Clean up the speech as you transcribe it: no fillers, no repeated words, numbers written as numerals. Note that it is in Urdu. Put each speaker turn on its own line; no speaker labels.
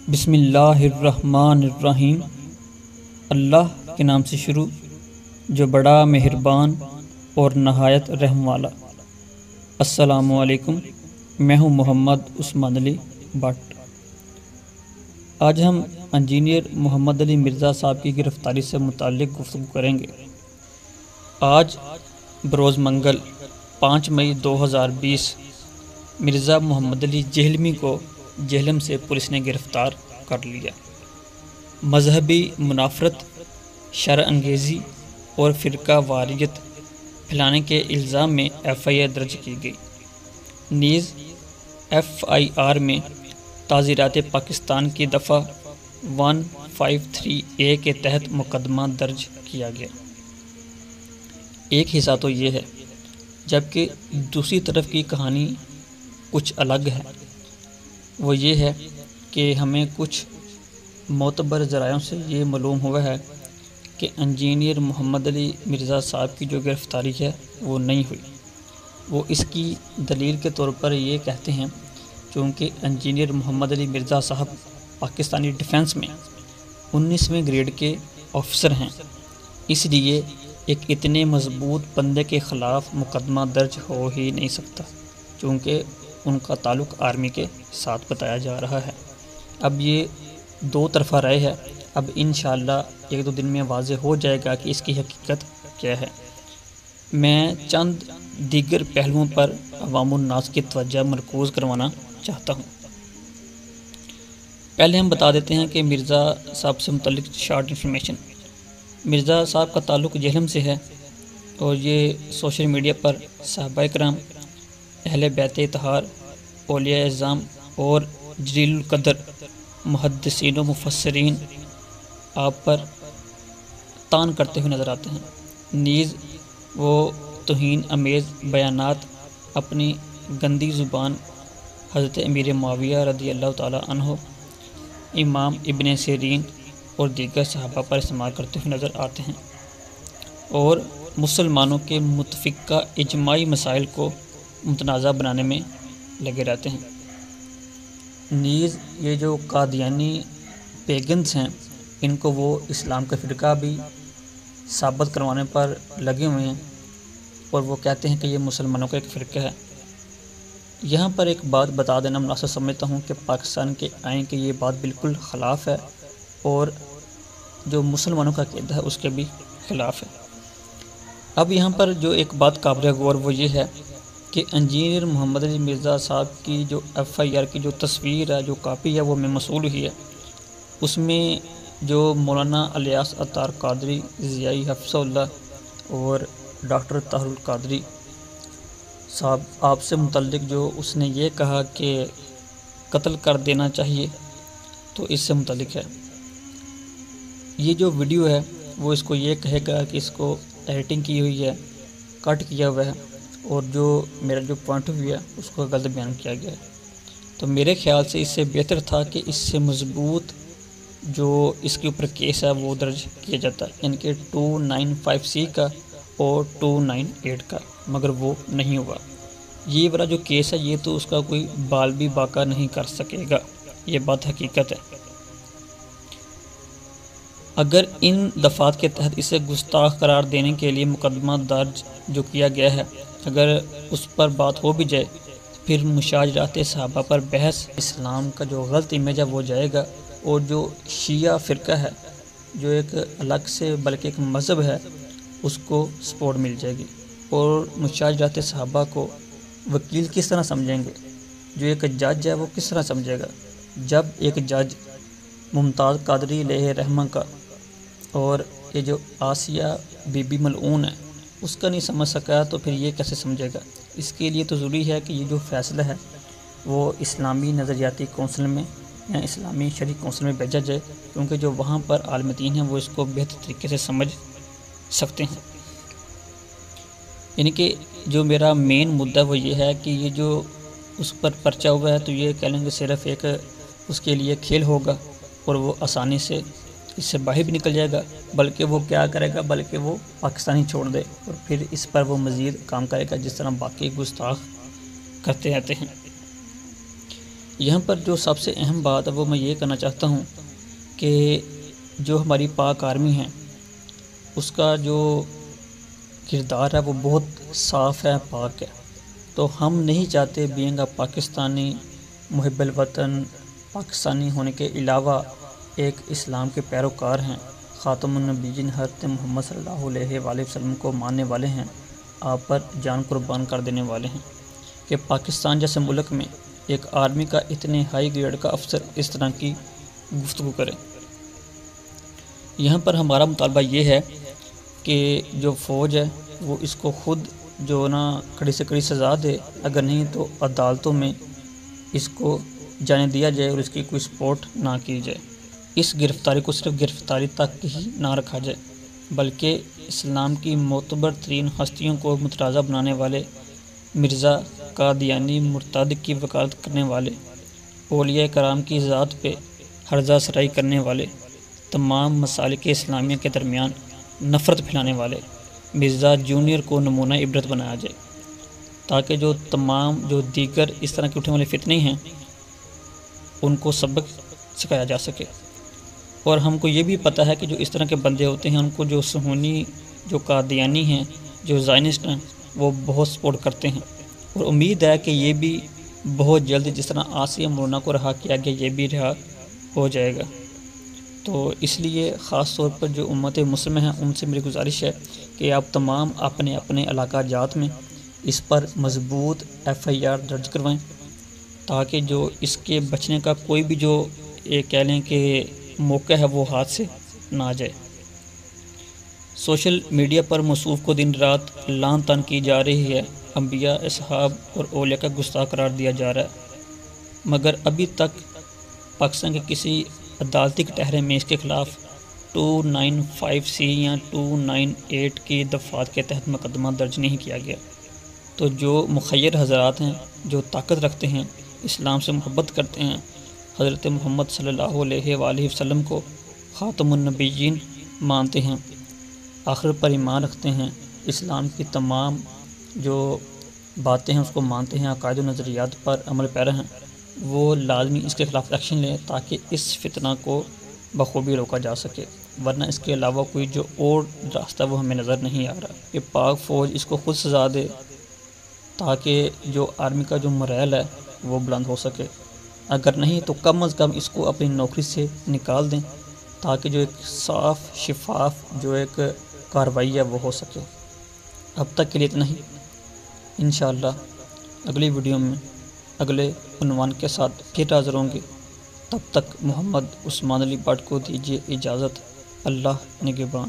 بسم اللہ الرحمن الرحیم۔ اللہ کے نام سے شروع جو بڑا مہربان اور نہایت رحم والا۔ السلام علیکم، میں ہوں محمد عثمان علی بٹ۔ آج ہم انجینئر محمد علی مرزا صاحب کی گرفتاری سے متعلق گفتگو کریں گے۔ آج بروز منگل 5 مئی 2020 مرزا محمد علی جہلمی کو جہلم سے پولیس نے گرفتار کر لیا۔ مذہبی منافرت، شر انگیزی اور فرقہ واریت پھیلانے کے الزام میں FIR درج کی گئی۔ نیز FIR میں تعزیرات پاکستان کی دفعہ 153A کے تحت مقدمہ درج کیا گیا۔ ایک حصہ تو یہ ہے، جبکہ دوسری طرف کی کہانی کچھ الگ ہے۔ وہ یہ ہے کہ ہمیں کچھ معتبر ذرائع سے یہ معلوم ہوا ہے کہ انجینئر محمد علی مرزا صاحب کی جو گرفتاری ہے وہ نہیں ہوئی۔ وہ اس کی دلیل کے طور پر یہ کہتے ہیں چونکہ انجینئر محمد علی مرزا صاحب پاکستانی ڈیفنس میں 19ویں گریڈ کے آفیسر ہیں، اس لیے ایک اتنے مضبوط بندے کے خلاف مقدمہ درج ہو ہی نہیں سکتا، چونکہ ان کا تعلق آرمی کے ساتھ بتایا جا رہا ہے۔ اب یہ دو طرفہ رائے ہے، اب انشاءاللہ 1-2 دن میں واضح ہو جائے گا کہ اس کی حقیقت کیا ہے۔ میں چند دیگر پہلوؤں پر عوام الناس کی توجہ مرکوز کروانا چاہتا ہوں۔ پہلے ہم بتا دیتے ہیں کہ مرزا صاحب سے متعلق شارٹ انفارمیشن۔ مرزا صاحب کا تعلق جہلم سے ہے اور یہ سوشل میڈیا پر صحابہ کرام، اہل بیت اطہار، اولیاء اعظام اور جلیل القدر محدثین و مفسرین آپ پر طعن کرتے ہوئے نظر آتے ہیں۔ نیز وہ توہین امیز بیانات اپنی گندی زبان حضرت امیر معاویہ رضی اللہ تعالی عنہ، امام ابن سیرین اور دیگر صحابہ پر استعمال کرتے ہوئے نظر آتے ہیں اور مسلمانوں کے متفقہ اجماعی مسائل کو متنازع بنانے میں لگے رہتے ہیں۔ نیز یہ جو قادیانی پیگنز ہیں، ان کو وہ اسلام کا فرقہ بھی ثابت کروانے پر لگے ہوئے ہیں اور وہ کہتے ہیں کہ یہ مسلمانوں کا ایک فرقہ ہے۔ یہاں پر ایک بات بتا دینا مناسب سمجھتا ہوں کہ پاکستان کے آئین کی یہ بات بالکل خلاف ہے اور جو مسلمانوں کا عقیدہ ہے اس کے بھی خلاف ہے۔ اب یہاں پر جو ایک بات قابل غور وہ یہ ہے کہ انجینئر محمد علی مرزا صاحب کی جو FIR کی جو تصویر ہے، جو کاپی ہے، وہ میں موصول ہوئی ہے، اس میں جو مولانا الیاس عطار قادری ضیائی حفظہ اللہ اور ڈاکٹر طاہر القادری صاحب آپ سے متعلق جو اس نے یہ کہا کہ قتل کر دینا چاہیے، تو اس سے متعلق ہے۔ یہ جو ویڈیو ہے وہ اس کو یہ کہے گا کہ اس کو ایڈیٹنگ کی ہوئی ہے، کٹ کیا ہوا ہے اور جو میرا جو پوائنٹ آف ویو ہے اس کو غلط بیان کیا گیا ہے۔ تو میرے خیال سے اس سے بہتر تھا کہ اس سے مضبوط جو اس کے اوپر کیس ہے وہ درج کیا جاتا ہے، یعنی کہ 295C کا اور 298 کا، مگر وہ نہیں ہوا۔ یہ والا جو کیس ہے یہ تو اس کا کوئی بال بھی باقا نہیں کر سکے گا، یہ بات حقیقت ہے۔ اگر ان دفعات کے تحت اسے گستاخ قرار دینے کے لیے مقدمہ درج جو کیا گیا ہے، اگر اس پر بات ہو بھی جائے، پھر مشاجرات صحابہ پر بحث، اسلام کا جو غلط امیج ہے وہ جائے گا اور جو شیعہ فرقہ ہے جو ایک الگ سے بلکہ ایک مذہب ہے اس کو سپورٹ مل جائے گی۔ اور مشاجرات صحابہ کو وکیل کس طرح سمجھیں گے، جو ایک جج ہے وہ کس طرح سمجھے گا؟ جب ایک جج ممتاز قادری علیہ رحمہ کا اور یہ جو آسیہ بی بی ملعون ہے اس کا نہیں سمجھ سکا تو پھر یہ کیسے سمجھے گا؟ اس کے لیے تو ضروری ہے کہ یہ جو فیصلہ ہے وہ اسلامی نظریاتی کونسل میں یا اسلامی شرعی کونسل میں بھیجا جائے، کیونکہ جو وہاں پر عالم دین ہیں وہ اس کو بہتر طریقے سے سمجھ سکتے ہیں۔ یعنی کہ جو میرا مین مدعا وہ یہ ہے کہ یہ جو اس پر پرچہ ہوا ہے تو یہ کہہ لیں گے صرف ایک اس کے لیے کھیل ہوگا اور وہ آسانی سے اس سے باہر بھی نکل جائے گا، بلکہ وہ کیا کرے گا، بلکہ وہ پاکستانی چھوڑ دے اور پھر اس پر وہ مزید کام کرے گا، جس طرح باقی گستاخ کرتے رہتے ہیں۔ یہاں پر جو سب سے اہم بات ہے وہ میں یہ کرنا چاہتا ہوں کہ جو ہماری پاک آرمی ہے اس کا جو کردار ہے وہ بہت صاف ہے، پاک ہے. تو ہم نہیں چاہتے بینگ اے پاکستانی، محب الوطن، پاکستانی ہونے کے علاوہ ایک اسلام کے پیروکار ہیں، خاتم النبیین حضرت محمد صلی اللہ علیہ وآلہ وسلم کو ماننے والے ہیں، آپ پر جان قربان کر دینے والے ہیں، کہ پاکستان جیسے ملک میں ایک آرمی کا اتنے ہائی گریڈ کا افسر اس طرح کی گفتگو کرے. یہاں پر ہمارا مطالبہ یہ ہے کہ جو فوج ہے وہ اس کو خود جو نا کڑی سے کڑی سزا دے، اگر نہیں تو عدالتوں میں اس کو جانے دیا جائے اور اس کی کوئی سپورٹ نہ کی جائے. اس گرفتاری کو صرف گرفتاری تک ہی نہ رکھا جائے، بلکہ اسلام کی معتبر ترین ہستیوں کو متنازع بنانے والے، مرزا قادیانی مرتد کی وکالت کرنے والے، اولیاء کرام کی ذات پہ ہرزہ سرائی کرنے والے، تمام مسالک اسلامیہ کے درمیان نفرت پھیلانے والے مرزا جونیئر کو نمونہ عبرت بنایا جائے، تاکہ جو تمام جو دیگر اس طرح کے اٹھنے والے فتنے ہیں ان کو سبق سکھایا جا سکے. اور ہم کو یہ بھی پتہ ہے کہ جو اس طرح کے بندے ہوتے ہیں ان کو جو صہیونی، جو قادیانی ہیں، جو زائنسٹ ہیں، وہ بہت سپورٹ کرتے ہیں. اور امید ہے کہ یہ بھی بہت جلد جس طرح آسیہ مولانا کو رہا کیا گیا یہ بھی رہا ہو جائے گا. تو اس لیے خاص طور پر جو امت مسلمہ ہیں ان سے میری گزارش ہے کہ آپ تمام اپنے اپنے علاقہ جات میں اس پر مضبوط FIR درج کروائیں، تاکہ جو اس کے بچنے کا کوئی بھی جو کہہ لیں کہ موقع ہے وہ ہاتھ سے نہ جائے. سوشل میڈیا پر موصوف کو دن رات لعن طعن کی جا رہی ہے، انبیاء، اصحاب اور اولیاء کا گستاخ قرار دیا جا رہا ہے، مگر ابھی تک پاکستان کے کسی عدالتی کٹہرے میں اس کے خلاف 295C یا 298 کی دفعات کے تحت مقدمہ درج نہیں کیا گیا. تو جو مخیر حضرات ہیں، جو طاقت رکھتے ہیں، اسلام سے محبت کرتے ہیں، حضرت محمد صلی اللہ علیہ وآلہ وسلم کو خاتم النبیین مانتے ہیں، آخرت پر ایمان رکھتے ہیں، اسلام کی تمام جو باتیں ہیں اس کو مانتے ہیں، عقائد و نظریات پر عمل پیرا ہیں، وہ لازمی اس کے خلاف ایکشن لیں تاکہ اس فتنہ کو بخوبی روکا جا سکے. ورنہ اس کے علاوہ کوئی جو اور راستہ وہ ہمیں نظر نہیں آ رہا. کہ پاک فوج اس کو خود سزا دے تاکہ جو آرمی کا جو مرحل ہے وہ بلند ہو سکے، اگر نہیں تو کم از کم اس کو اپنی نوکری سے نکال دیں تاکہ جو ایک صاف شفاف جو ایک کارروائی ہے وہ ہو سکے. اب تک کے لیے اتنا ہی. انشاءاللہ اگلی ویڈیو میں اگلے عنوان کے ساتھ پھر حاضر ہوں گے. تب تک محمد عثمان علی بٹ کو دیجیے اجازت. اللہ نگہبان.